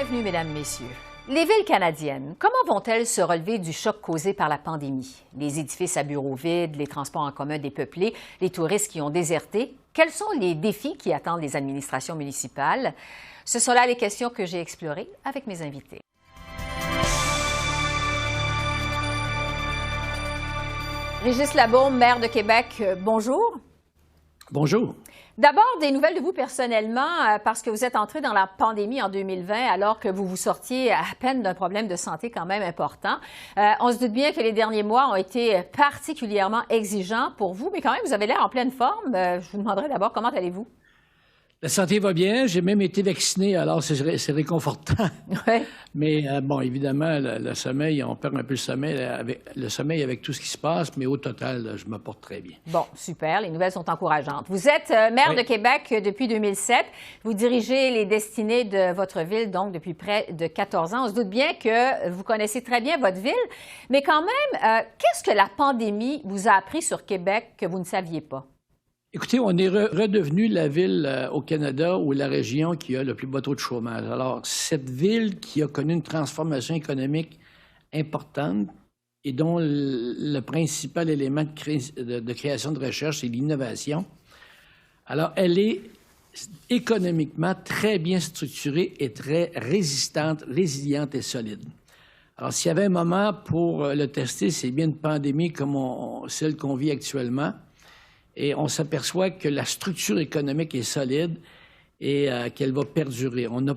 Bienvenue, Mesdames, Messieurs. Les villes canadiennes, comment vont-elles se relever du choc causé par la pandémie? Les édifices à bureaux vides, les transports en commun dépeuplés, les touristes qui ont déserté. Quels sont les défis qui attendent les administrations municipales? Ce sont là les questions que j'ai explorées avec mes invités. Régis Labaume, maire de Québec, bonjour. Bonjour. D'abord, des nouvelles de vous personnellement, parce que vous êtes entré dans la pandémie en 2020 alors que vous vous sortiez à peine d'un problème de santé quand même important. On se doute bien que les derniers mois ont été particulièrement exigeants pour vous, mais quand même, vous avez l'air en pleine forme. Je vous demanderai d'abord, comment allez-vous? La santé va bien. J'ai même été vacciné, alors c'est réconfortant. Ouais. Mais bon, évidemment, le sommeil, on perd un peu le sommeil avec tout ce qui se passe, mais au total, je me porte très bien. Bon, super. Les nouvelles sont encourageantes. Vous êtes maire de Québec depuis 2007. Vous dirigez les destinées de votre ville, donc, depuis près de 14 ans. On se doute bien que vous connaissez très bien votre ville. Mais quand même, qu'est-ce que la pandémie vous a appris sur Québec que vous ne saviez pas? Écoutez, on est redevenu la ville au Canada ou la région qui a le plus bas taux de chômage. Alors, cette ville qui a connu une transformation économique importante et dont le principal élément de création de recherche, c'est l'innovation. Alors, elle est économiquement très bien structurée et très résistante, résiliente et solide. Alors, s'il y avait un moment pour le tester, c'est bien une pandémie comme celle qu'on vit actuellement. Et on s'aperçoit que la structure économique est solide et qu'elle va perdurer. On n'est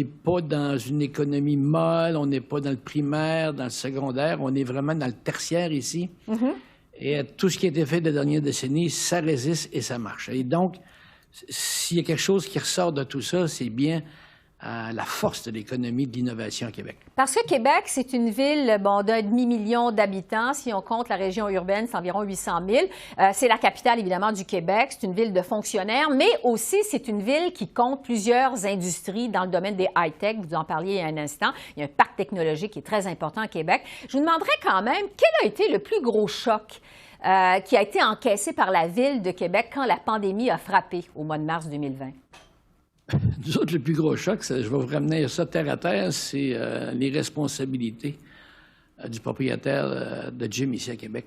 pas dans une économie molle, on n'est pas dans le primaire, dans le secondaire, on est vraiment dans le tertiaire ici. Mm-hmm. Et tout ce qui a été fait des dernières décennies, ça résiste et ça marche. Et donc, s'il y a quelque chose qui ressort de tout ça, c'est bien la force de l'économie de l'innovation à Québec. Parce que Québec, c'est une ville d'un demi-million d'habitants. Si on compte la région urbaine, c'est environ 800 000. C'est la capitale, évidemment, du Québec. C'est une ville de fonctionnaires, mais aussi c'est une ville qui compte plusieurs industries dans le domaine des high-tech. Vous en parliez il y a un instant. Il y a un parc technologique qui est très important à Québec. Je vous demanderais quand même, quel a été le plus gros choc qui a été encaissé par la ville de Québec quand la pandémie a frappé au mois de mars 2020? Nous autres, le plus gros choc, je vais vous ramener ça terre à terre, c'est les responsabilités du propriétaire de gym ici à Québec,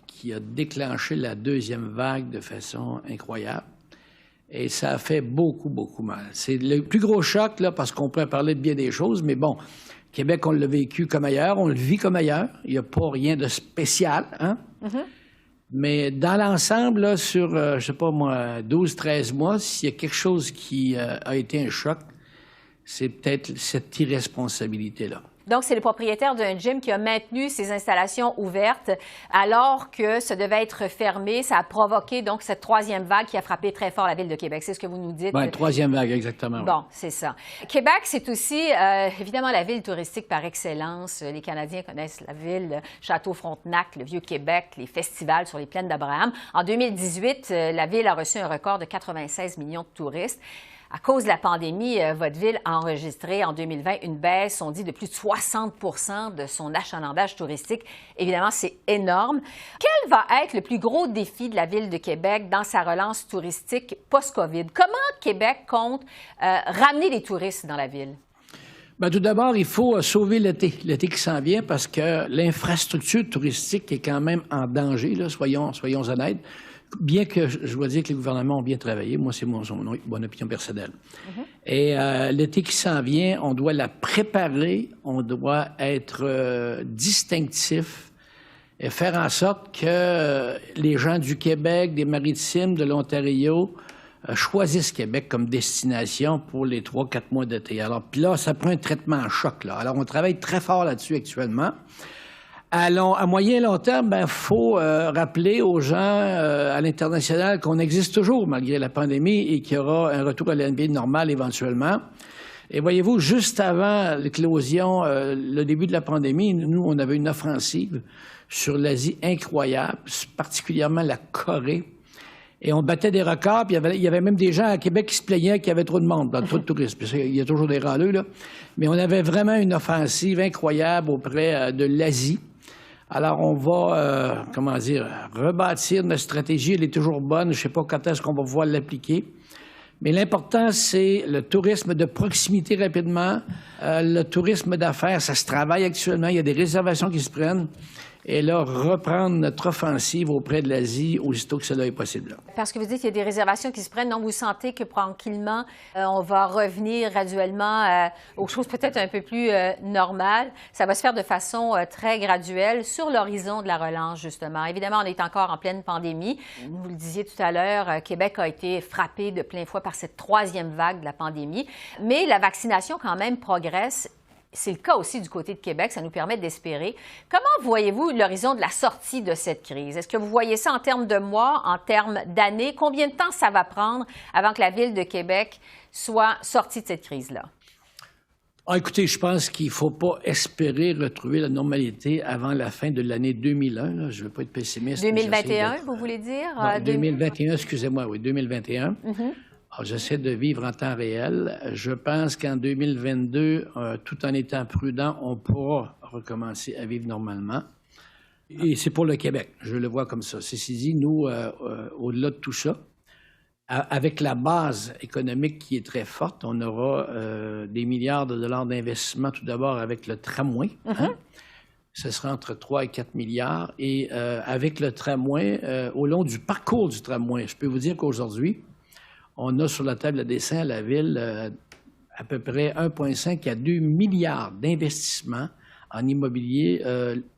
qui a déclenché la deuxième vague de façon incroyable. Et ça a fait beaucoup, beaucoup mal. C'est le plus gros choc, là, parce qu'on pourrait parler de bien des choses, mais bon, Québec, on l'a vécu comme ailleurs, on le vit comme ailleurs. Il n'y a pas rien de spécial, hein? Mm-hmm. Mais dans l'ensemble, là, sur, je ne sais pas moi, 12-13 mois, s'il y a quelque chose qui a été un choc, c'est peut-être cette irresponsabilité-là. Donc, c'est le propriétaire d'un gym qui a maintenu ses installations ouvertes alors que ça devait être fermé. Ça a provoqué donc cette troisième vague qui a frappé très fort la ville de Québec. C'est ce que vous nous dites? Oui, troisième vague, exactement. Bon, c'est ça. Québec, c'est aussi évidemment la ville touristique par excellence. Les Canadiens connaissent la ville, Château-Frontenac, le Vieux-Québec, les festivals sur les plaines d'Abraham. En 2018, la ville a reçu un record de 96 millions de touristes. À cause de la pandémie, votre ville a enregistré en 2020 une baisse, on dit, de plus de 60 % de son achalandage touristique. Évidemment, c'est énorme. Quel va être le plus gros défi de la ville de Québec dans sa relance touristique post-COVID? Comment Québec compte ramener les touristes dans la ville? Bien, tout d'abord, il faut sauver l'été qui s'en vient, parce que l'infrastructure touristique est quand même en danger, là, soyons honnêtes. Bien que je dois dire que les gouvernements ont bien travaillé, moi, c'est mon opinion personnelle. Mm-hmm. Et l'été qui s'en vient, on doit la préparer, on doit être distinctif et faire en sorte que les gens du Québec, des Maritimes, de l'Ontario choisissent Québec comme destination pour les 3-4 mois d'été. Alors, puis là, ça prend un traitement en choc, là. Alors, on travaille très fort là-dessus actuellement. À moyen et long terme, il faut rappeler aux gens à l'international qu'on existe toujours malgré la pandémie et qu'il y aura un retour à l'NBA normal éventuellement. Et voyez-vous, juste avant l'éclosion, le début de la pandémie, nous, on avait une offensive sur l'Asie incroyable, particulièrement la Corée. Et on battait des records, puis il y avait même des gens à Québec qui se plaignaient qu'il y avait trop de monde, trop de touristes. Il y a toujours des râleux, là. Mais on avait vraiment une offensive incroyable auprès de l'Asie. Alors, on va, rebâtir notre stratégie. Elle est toujours bonne. Je ne sais pas quand est-ce qu'on va pouvoir l'appliquer. Mais l'important, c'est le tourisme de proximité rapidement. Le tourisme d'affaires, ça se travaille actuellement. Il y a des réservations qui se prennent. Et là, reprendre notre offensive auprès de l'Asie aussitôt que cela est possible. Parce que vous dites qu'il y a des réservations qui se prennent, donc vous sentez que tranquillement, on va revenir graduellement aux choses peut-être un peu plus normales. Ça va se faire de façon très graduelle sur l'horizon de la relance, justement. Évidemment, on est encore en pleine pandémie. Vous le disiez tout à l'heure, Québec a été frappé de plein fouet par cette troisième vague de la pandémie. Mais la vaccination, quand même, progresse. C'est le cas aussi du côté de Québec, ça nous permet d'espérer. Comment voyez-vous l'horizon de la sortie de cette crise? Est-ce que vous voyez ça en termes de mois, en termes d'années? Combien de temps ça va prendre avant que la Ville de Québec soit sortie de cette crise-là? Écoutez, je pense qu'il ne faut pas espérer retrouver la normalité avant la fin de l'année 2001. Là. Je ne veux pas être pessimiste. 2021, vous voulez dire? Non, 2021, excusez-moi, oui, 2021. Alors, j'essaie de vivre en temps réel. Je pense qu'en 2022, tout en étant prudent, on pourra recommencer à vivre normalement. Et c'est pour le Québec, je le vois comme ça. Ceci dit, nous, au-delà de tout ça, avec la base économique qui est très forte, on aura des milliards de dollars d'investissement tout d'abord avec le tramway. Hein? Ce sera entre 3 et 4 milliards. Et avec le tramway, au long du parcours du tramway, je peux vous dire qu'aujourd'hui, on a sur la table de dessin à la Ville à peu près 1,5 à 2 milliards d'investissements en immobilier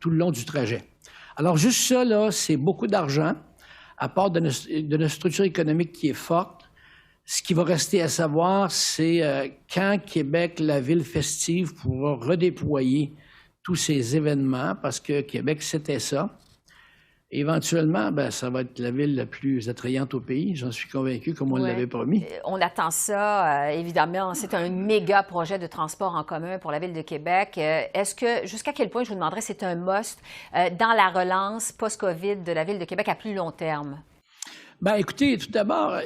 tout le long du trajet. Alors, juste ça, là, c'est beaucoup d'argent, à part de notre structure économique qui est forte. Ce qui va rester à savoir, c'est quand Québec, la ville festive, pourra redéployer tous ces événements, parce que Québec, c'était ça. Éventuellement, ça va être la ville la plus attrayante au pays, j'en suis convaincu, comme on l'avait promis. On attend ça, évidemment. C'est un méga projet de transport en commun pour la Ville de Québec. Est-ce que, jusqu'à quel point, je vous demanderais, c'est un must dans la relance post-COVID de la Ville de Québec à plus long terme? Écoutez, tout d'abord,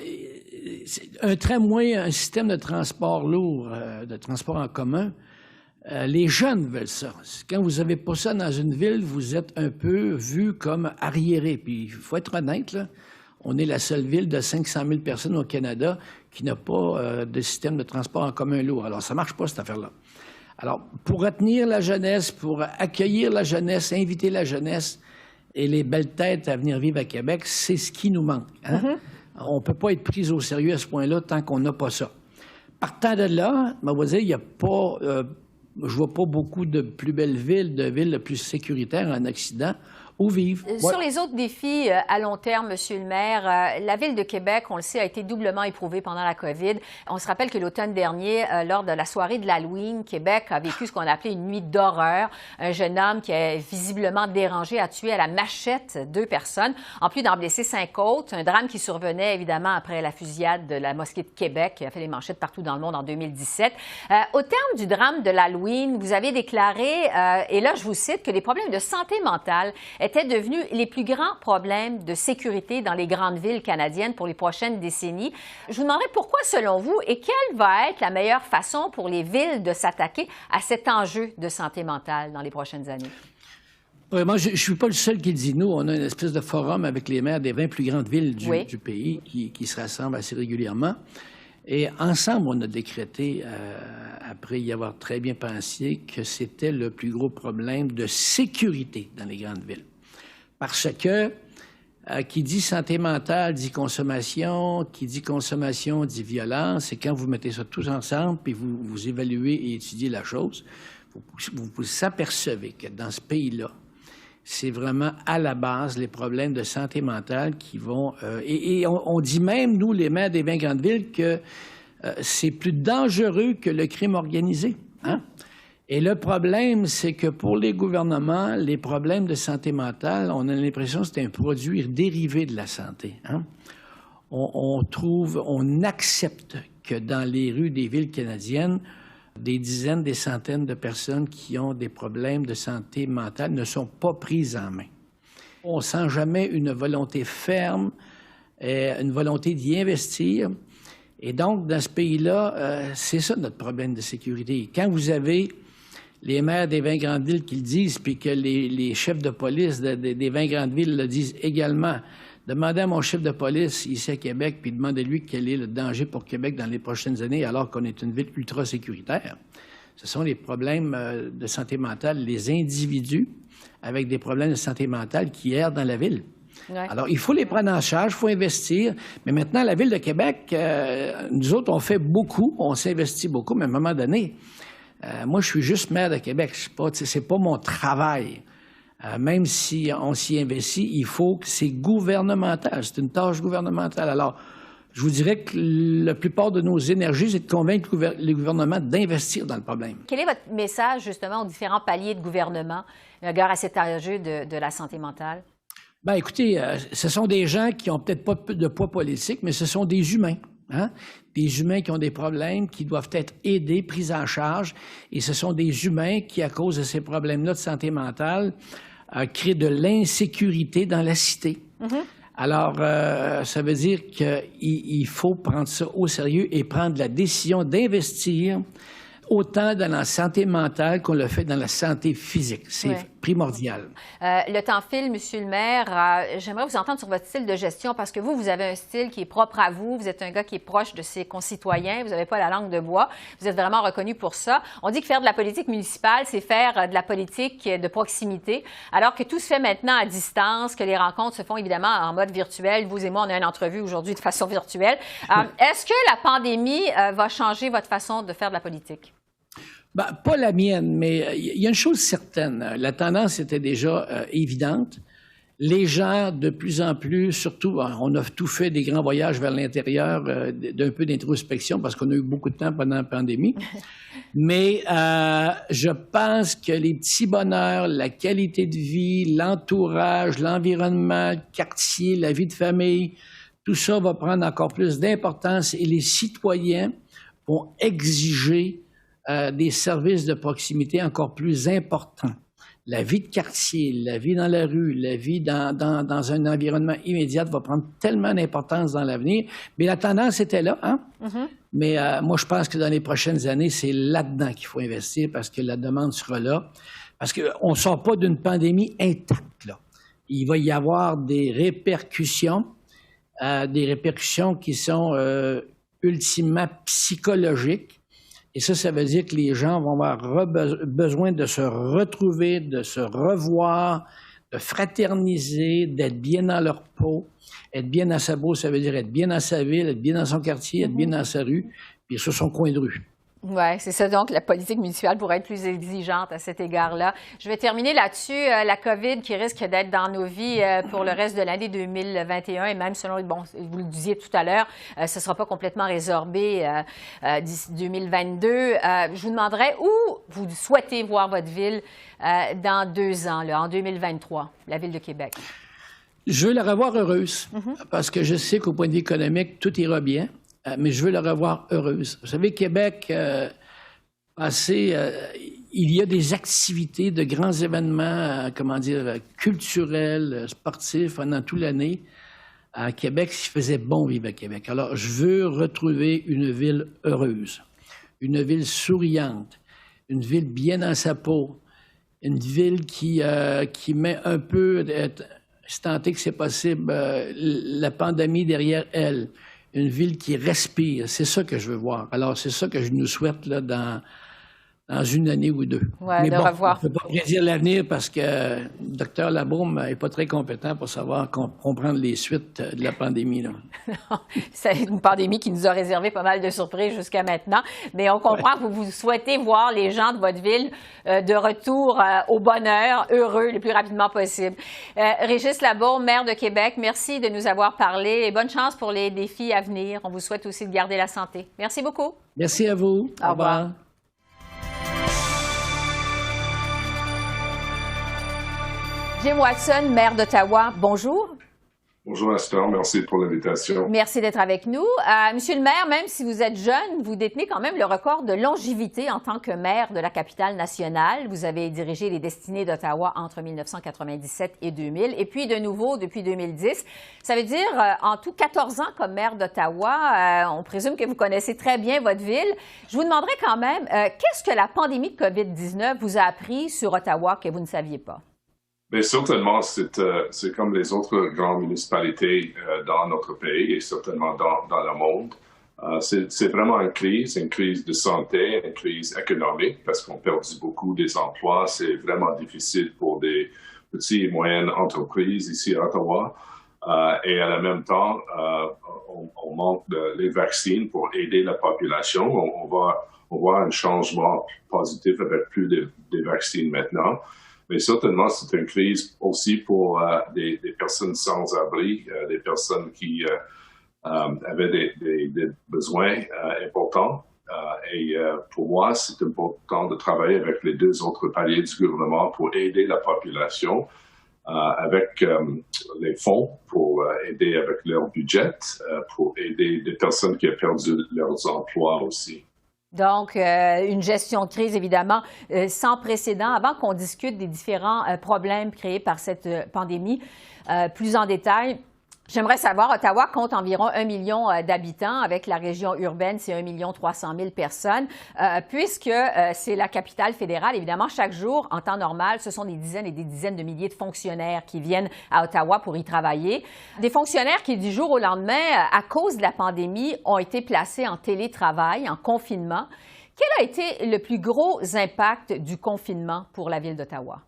un tramway, un système de transport lourd, de transport en commun, les jeunes veulent ça. Quand vous n'avez pas ça dans une ville, vous êtes un peu vu comme arriéré. Puis, il faut être honnête, là, on est la seule ville de 500 000 personnes au Canada qui n'a pas de système de transport en commun lourd. Alors, ça ne marche pas, cette affaire-là. Alors, pour retenir la jeunesse, pour accueillir la jeunesse, inviter la jeunesse et les belles têtes à venir vivre à Québec, c'est ce qui nous manque. Hein? On ne peut pas être pris au sérieux à ce point-là tant qu'on n'a pas ça. Partant de là, on va dire, il n'y a pas... je vois pas beaucoup de plus belles villes, de villes plus sécuritaires en Occident où vivre. Sur les autres défis à long terme, Monsieur le maire, la Ville de Québec, on le sait, a été doublement éprouvée pendant la COVID. On se rappelle que l'automne dernier, lors de la soirée de l'Halloween, Québec a vécu ce qu'on a appelé une nuit d'horreur. Un jeune homme qui est visiblement dérangé a tué à la machette 2 personnes, en plus d'en blesser 5 autres. Un drame qui survenait évidemment après la fusillade de la mosquée de Québec, qui a fait les manchettes partout dans le monde en 2017. Au terme du drame de l'Halloween, vous avez déclaré, et là je vous cite, que les problèmes de santé mentale étaient devenus les plus grands problèmes de sécurité dans les grandes villes canadiennes pour les prochaines décennies. Je vous demanderais pourquoi, selon vous, et quelle va être la meilleure façon pour les villes de s'attaquer à cet enjeu de santé mentale dans les prochaines années? Oui, moi, je ne suis pas le seul qui le dit. Nous, on a une espèce de forum avec les maires des 20 plus grandes villes du pays qui se rassemblent assez régulièrement. Et ensemble, on a décrété, après y avoir très bien pensé, que c'était le plus gros problème de sécurité dans les grandes villes. Parce que qui dit santé mentale dit consommation, qui dit consommation dit violence. Et quand vous mettez ça tous ensemble, puis vous évaluez et étudiez la chose, vous vous apercevez que dans ce pays-là, c'est vraiment à la base les problèmes de santé mentale qui vont... et on dit même, nous, les maires des 20 grandes villes, que c'est plus dangereux que le crime organisé. Hein? Et le problème, c'est que pour les gouvernements, les problèmes de santé mentale, on a l'impression que c'est un produit dérivé de la santé. Hein? On accepte que dans les rues des villes canadiennes, des dizaines, des centaines de personnes qui ont des problèmes de santé mentale ne sont pas prises en main. On ne sent jamais une volonté ferme, une volonté d'y investir. Et donc, dans ce pays-là, c'est ça notre problème de sécurité. Quand vous avez les maires des 20 grandes villes qui le disent, puis que les chefs de police des 20 grandes villes le disent également, Demandez à mon chef de police ici à Québec, puis demandez-lui quel est le danger pour Québec dans les prochaines années, alors qu'on est une ville ultra sécuritaire. Ce sont les problèmes de santé mentale, les individus avec des problèmes de santé mentale qui errent dans la ville. Ouais. Alors, il faut les prendre en charge, il faut investir. Mais maintenant, la Ville de Québec, nous autres, on fait beaucoup, on s'investit beaucoup, mais à un moment donné, moi, je suis juste maire de Québec. C'est pas mon travail. Même si on s'y investit, il faut que c'est gouvernemental. C'est une tâche gouvernementale. Alors, je vous dirais que la plupart de nos énergies, c'est de convaincre le gouvernement d'investir dans le problème. Quel est votre message, justement, aux différents paliers de gouvernement, regard à cet enjeu de la santé mentale? Bien, écoutez, ce sont des gens qui n'ont peut-être pas de poids politique, mais ce sont des humains. Hein? Des humains qui ont des problèmes, qui doivent être aidés, pris en charge. Et ce sont des humains qui, à cause de ces problèmes-là de santé mentale, créent de l'insécurité dans la cité. Mm-hmm. Alors, ça veut dire qu'il faut prendre ça au sérieux et prendre la décision d'investir autant dans la santé mentale qu'on le fait dans la santé physique. C'est primordial. Le temps file, Monsieur le maire. J'aimerais vous entendre sur votre style de gestion parce que vous avez un style qui est propre à vous. Vous êtes un gars qui est proche de ses concitoyens. Vous n'avez pas la langue de bois. Vous êtes vraiment reconnu pour ça. On dit que faire de la politique municipale, c'est faire de la politique de proximité, alors que tout se fait maintenant à distance, que les rencontres se font évidemment en mode virtuel. Vous et moi, on a une entrevue aujourd'hui de façon virtuelle. Est-ce que la pandémie va changer votre façon de faire de la politique? Ben, pas la mienne, mais il y a une chose certaine. La tendance était déjà évidente. Les gens, de plus en plus, surtout, on a tout fait des grands voyages vers l'intérieur, d'un peu d'introspection, parce qu'on a eu beaucoup de temps pendant la pandémie. Mais je pense que les petits bonheurs, la qualité de vie, l'entourage, l'environnement, le quartier, la vie de famille, tout ça va prendre encore plus d'importance et les citoyens vont exiger des services de proximité encore plus importants. La vie de quartier, la vie dans la rue, la vie dans un environnement immédiat va prendre tellement d'importance dans l'avenir. Mais la tendance était là, hein? Mm-hmm. Mais moi, je pense que dans les prochaines années, c'est là-dedans qu'il faut investir parce que la demande sera là. Parce qu'on ne sort pas d'une pandémie intacte, là. Il va y avoir des répercussions qui sont ultimement psychologiques. Et ça veut dire que les gens vont avoir besoin de se retrouver, de se revoir, de fraterniser, d'être bien dans leur peau. Être bien dans sa peau, ça veut dire être bien dans sa ville, être bien dans son quartier, être bien dans sa rue, puis sur son coin de rue. Oui, c'est ça. Donc, la politique municipale pourrait être plus exigeante à cet égard-là. Je vais terminer là-dessus. La COVID qui risque d'être dans nos vies pour le reste de l'année 2021 et même selon, vous le disiez tout à l'heure, ce ne sera pas complètement résorbé d'ici 2022. Je vous demanderais où vous souhaitez voir votre ville dans 2 ans, là, en 2023, la ville de Québec. Je veux la revoir heureuse parce que je sais qu'au point de vue économique, tout ira bien. Mais je veux la revoir heureuse. Vous savez, Québec, il y a des activités, de grands événements, culturels, sportifs pendant toute l'année. À Québec, il faisait bon vivre à Québec. Alors, je veux retrouver une ville heureuse, une ville souriante, une ville bien dans sa peau, une ville qui met un peu, si tant est que c'est possible, la pandémie derrière elle. Une ville qui respire, c'est ça que je veux voir. Alors, c'est ça que je nous souhaite là, dans 1 année ou 2. Ouais, mais bon, revoir. on ne peut pas prédire l'avenir parce que le docteur Labaume n'est pas très compétent pour savoir comprendre les suites de la pandémie. Là. C'est une pandémie qui nous a réservé pas mal de surprises jusqu'à maintenant. Mais on comprend que vous souhaitez voir les gens de votre ville de retour au bonheur, heureux, le plus rapidement possible. Régis Labaume, maire de Québec, merci de nous avoir parlé et bonne chance pour les défis à venir. On vous souhaite aussi de garder la santé. Merci beaucoup. Merci à vous. Au revoir. Jim Watson, maire d'Ottawa, bonjour. Bonjour Astor, merci pour l'invitation. Merci d'être avec nous. Monsieur le maire, même si vous êtes jeune, vous détenez quand même le record de longévité en tant que maire de la capitale nationale. Vous avez dirigé les destinées d'Ottawa entre 1997 et 2000, et puis de nouveau depuis 2010. Ça veut dire en tout 14 ans comme maire d'Ottawa. On présume que vous connaissez très bien votre ville. Je vous demanderai quand même, qu'est-ce que la pandémie de COVID-19 vous a appris sur Ottawa que vous ne saviez pas? Mais certainement, c'est comme les autres grandes municipalités dans notre pays et certainement dans le monde. C'est vraiment une crise de santé, une crise économique parce qu'on perd beaucoup des emplois. C'est vraiment difficile pour des petites et moyennes entreprises ici à Ottawa. Et à la même temps, on manque les vaccins pour aider la population. On voit un changement positif avec plus de vaccins maintenant. Mais certainement, c'est une crise aussi pour des personnes sans abri, des personnes qui avaient des besoins importants. Et pour moi, c'est important de travailler avec les deux autres paliers du gouvernement pour aider la population avec les fonds pour aider avec leur budget, pour aider des personnes qui ont perdu leurs emplois aussi. Donc, une gestion de crise, évidemment, sans précédent. Avant qu'on discute des différents problèmes créés par cette pandémie plus en détail, j'aimerais savoir, Ottawa compte environ 1 million d'habitants. Avec la région urbaine, c'est 1 300 000 personnes. Puisque c'est la capitale fédérale, évidemment, chaque jour, en temps normal, ce sont des dizaines et des dizaines de milliers de fonctionnaires qui viennent à Ottawa pour y travailler. Des fonctionnaires qui, du jour au lendemain, à cause de la pandémie, ont été placés en télétravail, en confinement. Quel a été le plus gros impact du confinement pour la Ville d'Ottawa?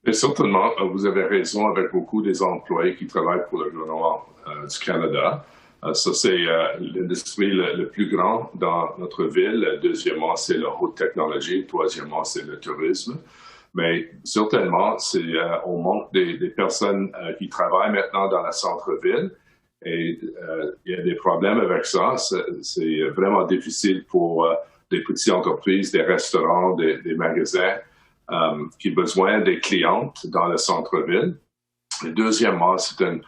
Et certainement, vous avez raison avec beaucoup des employés qui travaillent pour le gouvernement du Canada. Ça, c'est l'industrie le plus grand dans notre ville. Deuxièmement, c'est la haute technologie. Troisièmement, c'est le tourisme. Mais certainement, on manque des personnes qui travaillent maintenant dans la centre-ville. Et il y a des problèmes avec ça. C'est vraiment difficile pour des petites entreprises, des restaurants, des magasins. Qui ont besoin des clientes dans le centre-ville. Et deuxièmement, c'est un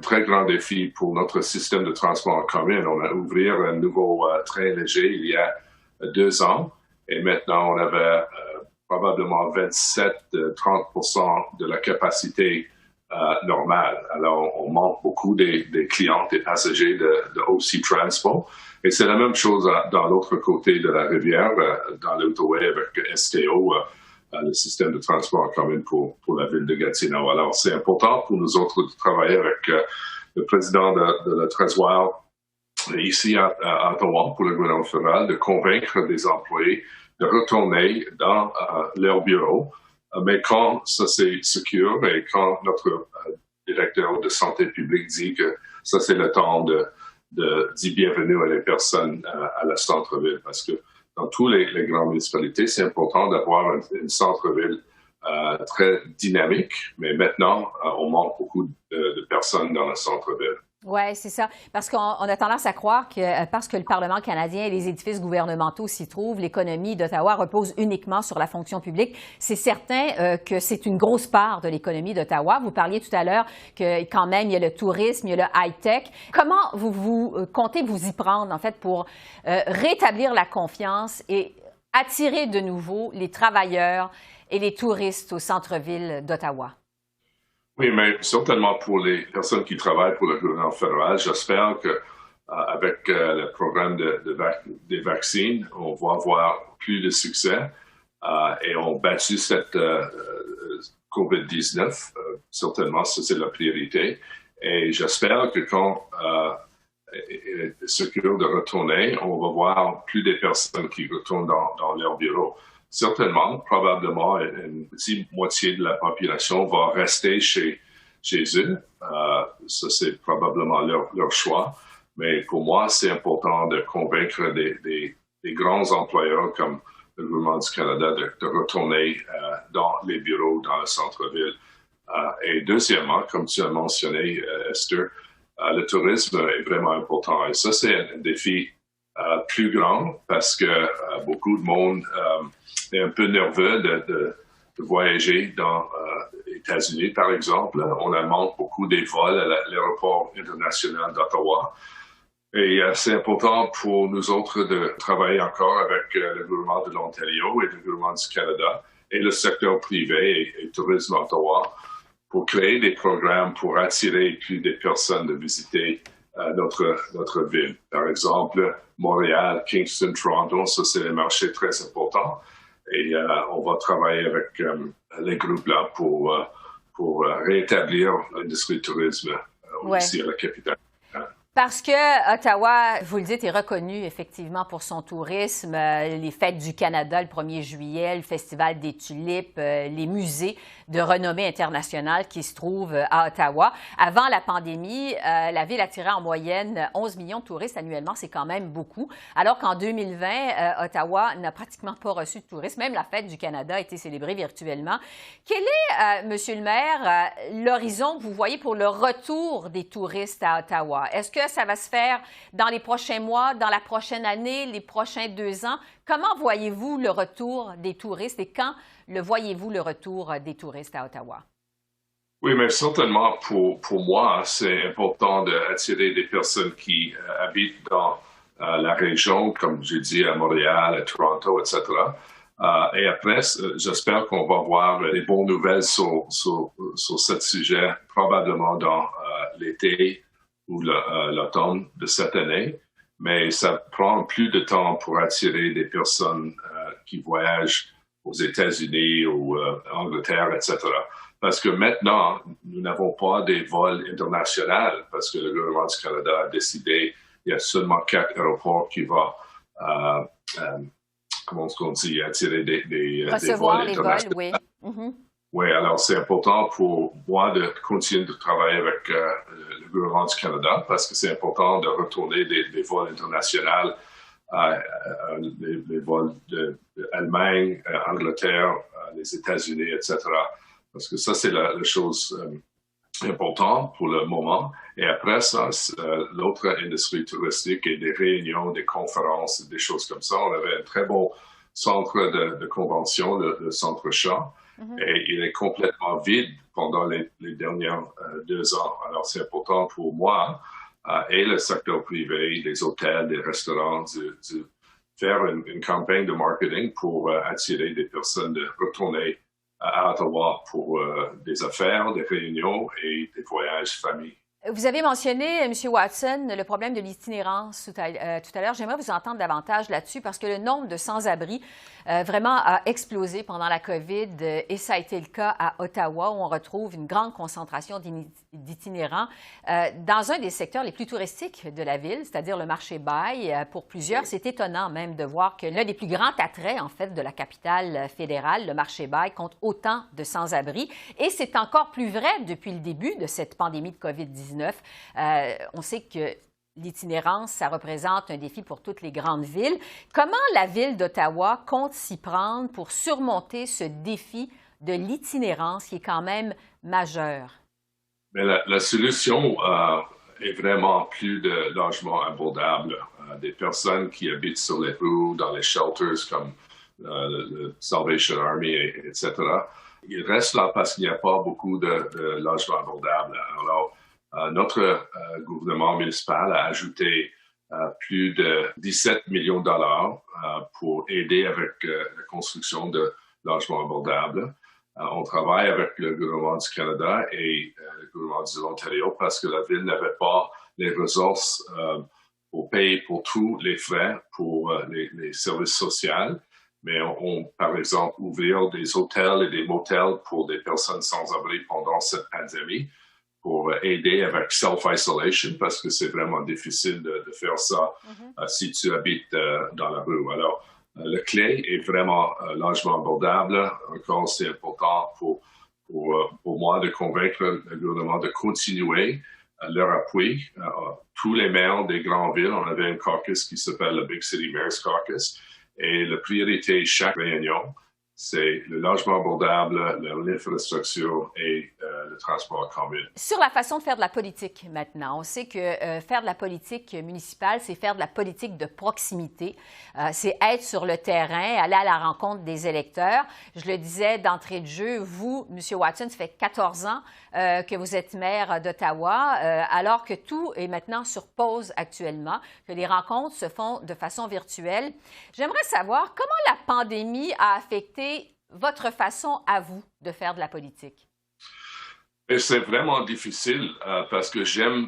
très grand défi pour notre système de transport en commun. On a ouvert un nouveau train léger il y a 2 ans et maintenant on avait probablement 27-30% de la capacité normale. Alors on manque beaucoup des clientes et passagers de OC Transport. Et c'est la même chose dans l'autre côté de la rivière, dans l'Outaouais avec STO, le système de transport en commun pour la ville de Gatineau. Alors, c'est important pour nous autres de travailler avec le président de la Trésor ici à Ottawa pour le gouvernement fédéral, de convaincre des employés de retourner dans leur bureau. Mais quand ça c'est sûr et quand notre directeur de santé publique dit que ça c'est le temps de dire bienvenue à les personnes à la centre-ville, parce que dans toutes les grandes municipalités, c'est important d'avoir une centre-ville très dynamique, mais maintenant, on manque beaucoup de personnes dans le centre-ville. Oui, c'est ça. Parce qu'on a tendance à croire que parce que le Parlement canadien et les édifices gouvernementaux s'y trouvent, l'économie d'Ottawa repose uniquement sur la fonction publique. C'est certain que c'est une grosse part de l'économie d'Ottawa. Vous parliez tout à l'heure que quand même, il y a le tourisme, il y a le high-tech. Comment vous comptez vous y prendre, en fait, pour rétablir la confiance et attirer de nouveau les travailleurs et les touristes au centre-ville d'Ottawa? Oui, mais certainement pour les personnes qui travaillent pour le gouvernement fédéral, j'espère que avec le programme des vaccins, on va avoir plus de succès et on battu cette COVID-19. Certainement, ça c'est la priorité. Et j'espère que quand c'est sûr de retourner, on va voir plus de personnes qui retournent dans leur bureau. Certainement, probablement, une petite moitié de la population va rester chez eux. Ça, c'est probablement leur choix. Mais pour moi, c'est important de convaincre des grands employeurs comme le gouvernement du Canada de retourner dans les bureaux dans le centre-ville. Et deuxièmement, comme tu as mentionné, Esther, le tourisme est vraiment important. Et ça, c'est un défi plus grand parce que beaucoup de monde est un peu nerveux de voyager dans les États-Unis, par exemple. On manque beaucoup des vols à l'aéroport international d'Ottawa. Et c'est important pour nous autres de travailler encore avec le gouvernement de l'Ontario et le gouvernement du Canada et le secteur privé et tourisme à Ottawa pour créer des programmes pour attirer plus de personnes de visiter notre ville. Par exemple, Montréal, Kingston, Toronto, ça c'est des marchés très importants. Et on va travailler avec les groupes-là pour rétablir l'industrie du tourisme ici à la capitale. Parce que Ottawa, vous le dites, est reconnu effectivement pour son tourisme, les fêtes du Canada le 1er juillet, le Festival des tulipes, les musées de renommée internationale qui se trouvent à Ottawa. Avant la pandémie, la ville attirait en moyenne 11 millions de touristes annuellement, c'est quand même beaucoup. Alors qu'en 2020, Ottawa n'a pratiquement pas reçu de touristes. Même la fête du Canada a été célébrée virtuellement. Quel est, Monsieur le maire, l'horizon que vous voyez pour le retour des touristes à Ottawa? Est-ce que ça va se faire dans les prochains mois, dans la prochaine année, les prochains 2 ans? Comment voyez-vous le retour des touristes et quand le voyez-vous le retour des touristes à Ottawa? Oui, mais certainement pour moi, c'est important d'attirer des personnes qui habitent dans la région, comme j'ai dit, à Montréal, à Toronto, etc. Et après, j'espère qu'on va voir des bonnes nouvelles sur ce sujet, probablement dans l'été ou l'automne de cette année, mais ça prend plus de temps pour attirer des personnes qui voyagent aux États-Unis ou en Angleterre, etc. Parce que maintenant, nous n'avons pas des vols internationaux parce que le gouvernement du Canada a décidé il y a seulement 4 aéroports qui vont, comment est-ce qu'on dit, attirer des vols internationaux. Oui. Mm-hmm. Oui, alors c'est important pour moi de continuer de travailler avec le gouvernement du Canada parce que c'est important de retourner des vols internationaux, les vols d'Allemagne, Angleterre, les États-Unis, etc. Parce que ça, c'est la chose importante pour le moment. Et après ça, l'autre industrie touristique et des réunions, des conférences, des choses comme ça. On avait un très beau centre de convention, le Centre Champ. Et il est complètement vide pendant les dernières 2 ans. Alors, c'est important pour moi et le secteur privé, les hôtels, les restaurants, de faire une campagne de marketing pour attirer des personnes de retourner à Ottawa pour des affaires, des réunions et des voyages famille. Vous avez mentionné, M. Watson, le problème de l'itinérance tout à l'heure. J'aimerais vous entendre davantage là-dessus parce que le nombre de sans-abri vraiment a explosé pendant la COVID et ça a été le cas à Ottawa où on retrouve une grande concentration d'itinérants dans un des secteurs les plus touristiques de la ville, c'est-à-dire le marché Bail. Pour plusieurs, c'est étonnant même de voir que l'un des plus grands attraits, en fait, de la capitale fédérale, le marché Bail, compte autant de sans-abri. Et c'est encore plus vrai depuis le début de cette pandémie de COVID-19. On sait que l'itinérance, ça représente un défi pour toutes les grandes villes. Comment la ville d'Ottawa compte s'y prendre pour surmonter ce défi de l'itinérance qui est quand même majeur? Mais la solution est vraiment plus de logements abordables. Des personnes qui habitent sur les rues, dans les shelters comme le Salvation Army, etc. Ils restent là parce qu'il n'y a pas beaucoup de logements abordables. Alors, notre gouvernement municipal a ajouté plus de 17 millions de dollars pour aider avec la construction de logements abordables. On travaille avec le gouvernement du Canada et le gouvernement de l'Ontario parce que la ville n'avait pas les ressources pour payer pour tous les frais pour les services sociaux. Mais par exemple, ouvrir des hôtels et des motels pour des personnes sans abri pendant cette pandémie pour aider avec self-isolation parce que c'est vraiment difficile de faire ça si tu habites dans la rue. Alors, la clé est vraiment logement abordable. Encore, c'est important pour moi de convaincre le gouvernement de continuer leur appui. Tous les maires des grandes villes, on avait un caucus qui s'appelle le Big City Mayor's Caucus. Et la priorité de chaque réunion, c'est le logement abordable, l'infrastructure et le transport commun. Sur la façon de faire de la politique maintenant, on sait que faire de la politique municipale, c'est faire de la politique de proximité. C'est être sur le terrain, aller à la rencontre des électeurs. Je le disais d'entrée de jeu, vous, M. Watson, ça fait 14 ans que vous êtes maire d'Ottawa, alors que tout est maintenant sur pause actuellement, que les rencontres se font de façon virtuelle. J'aimerais savoir comment la pandémie a affecté votre façon à vous de faire de la politique. Et c'est vraiment difficile parce que j'aime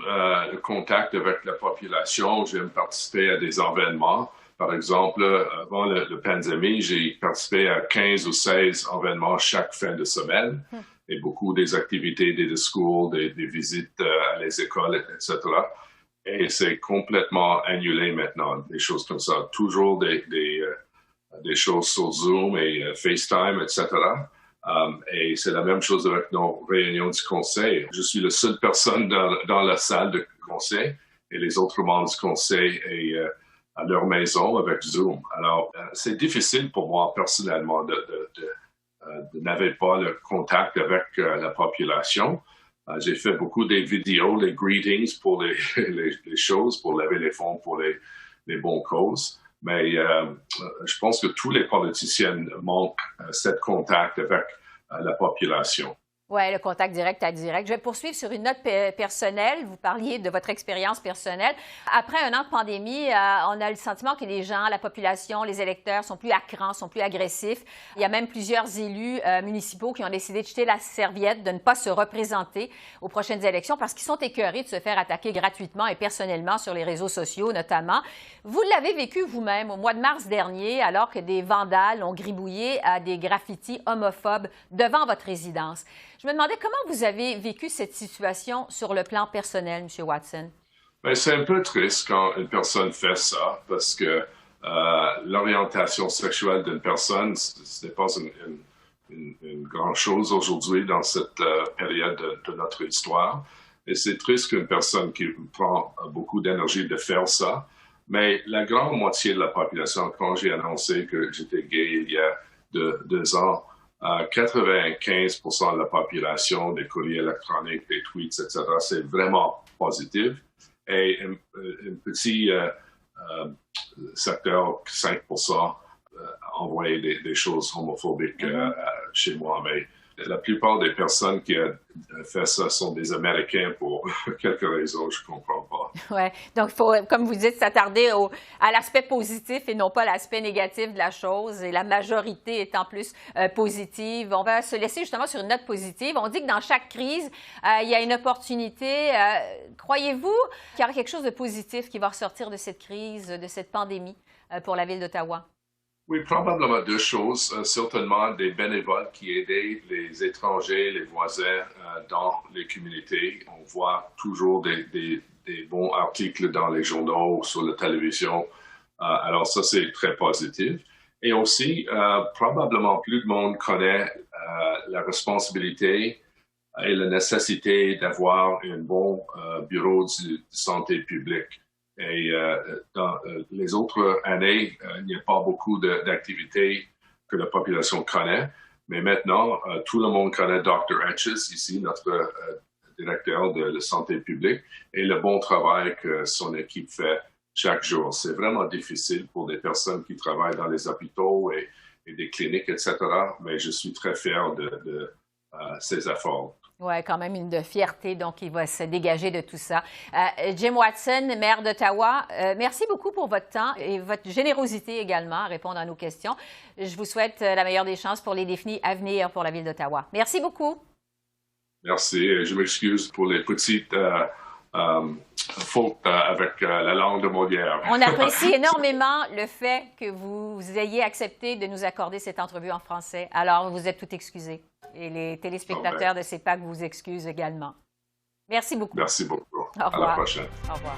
le contact avec la population, j'aime participer à des événements Par exemple, avant le pandémie, j'ai participé à 15 ou 16 événements chaque fin de semaine et beaucoup des activités des schools, des visites à les écoles, etc. Et c'est complètement annulé maintenant, des choses comme ça. Toujours des choses sur Zoom et FaceTime, etc. Et c'est la même chose avec nos réunions du conseil. Je suis la seule personne dans la salle de conseil et les autres membres du conseil et à leur maison avec Zoom. Alors, c'est difficile pour moi personnellement de n'avoir pas le contact avec la population. J'ai fait beaucoup des vidéos, les greetings pour les choses, pour lever les fonds pour les bonnes causes. Mais je pense que tous les politiciens manquent ce contact avec la population. Oui, le contact direct à direct. Je vais poursuivre sur une note personnelle. Vous parliez de votre expérience personnelle. Après un an de pandémie, on a le sentiment que les gens, la population, les électeurs sont plus à cran, sont plus agressifs. Il y a même plusieurs élus municipaux qui ont décidé de jeter la serviette, de ne pas se représenter aux prochaines élections parce qu'ils sont écœurés de se faire attaquer gratuitement et personnellement sur les réseaux sociaux notamment. Vous l'avez vécu vous-même au mois de mars dernier alors que des vandales ont gribouillé à des graffitis homophobes devant votre résidence. Je me demandais comment vous avez vécu cette situation sur le plan personnel, M. Watson. Bien, c'est un peu triste quand une personne fait ça parce que l'orientation sexuelle d'une personne, ce n'est pas une grande chose aujourd'hui dans cette période de notre histoire. Et c'est triste qu'une personne qui prend beaucoup d'énergie de faire ça. Mais la grande moitié de la population, quand j'ai annoncé que j'étais gay il y a 2 ans, 95% de la population, des courriers électroniques, des tweets, etc., c'est vraiment positif. Et un petit secteur, 5%, envoyé des choses homophobiques chez moi. Mais la plupart des personnes qui ont fait ça sont des Américains pour quelques raisons, je ne comprends pas. Oui, donc il faut, comme vous dites, s'attarder à l'aspect positif et non pas l'aspect négatif de la chose, et la majorité étant plus positive. On va se laisser justement sur une note positive. On dit que dans chaque crise, il y a une opportunité. Croyez-vous qu'il y aura quelque chose de positif qui va ressortir de cette crise, de cette pandémie pour la Ville d'Ottawa? Oui, probablement 2 choses. Certainement des bénévoles qui aident les étrangers, les voisins dans les communautés. On voit toujours des bons articles dans les journaux ou sur la télévision. Alors ça, c'est très positif. Et aussi, probablement plus de monde connaît la responsabilité et la nécessité d'avoir un bon bureau de santé publique. Et dans les autres années, il n'y a pas beaucoup d'activités que la population connaît. Mais maintenant, tout le monde connaît Dr. Etches, ici, notre directeur de la santé publique, et le bon travail que son équipe fait chaque jour. C'est vraiment difficile pour des personnes qui travaillent dans les hôpitaux et des cliniques, etc. Mais je suis très fier de ces efforts. Oui, quand même une fierté, donc il va se dégager de tout ça. Jim Watson, maire d'Ottawa, merci beaucoup pour votre temps et votre générosité également à répondre à nos questions. Je vous souhaite la meilleure des chances pour les défis à venir pour la Ville d'Ottawa. Merci beaucoup. Merci. Je m'excuse pour les petites fautes avec la langue de Molière. On apprécie énormément le fait que vous ayez accepté de nous accorder cette entrevue en français. Alors, vous êtes tout excusés. Et les téléspectateurs de CEPAC vous excusent également. Merci beaucoup. Merci beaucoup. Au revoir. À la prochaine. Au revoir.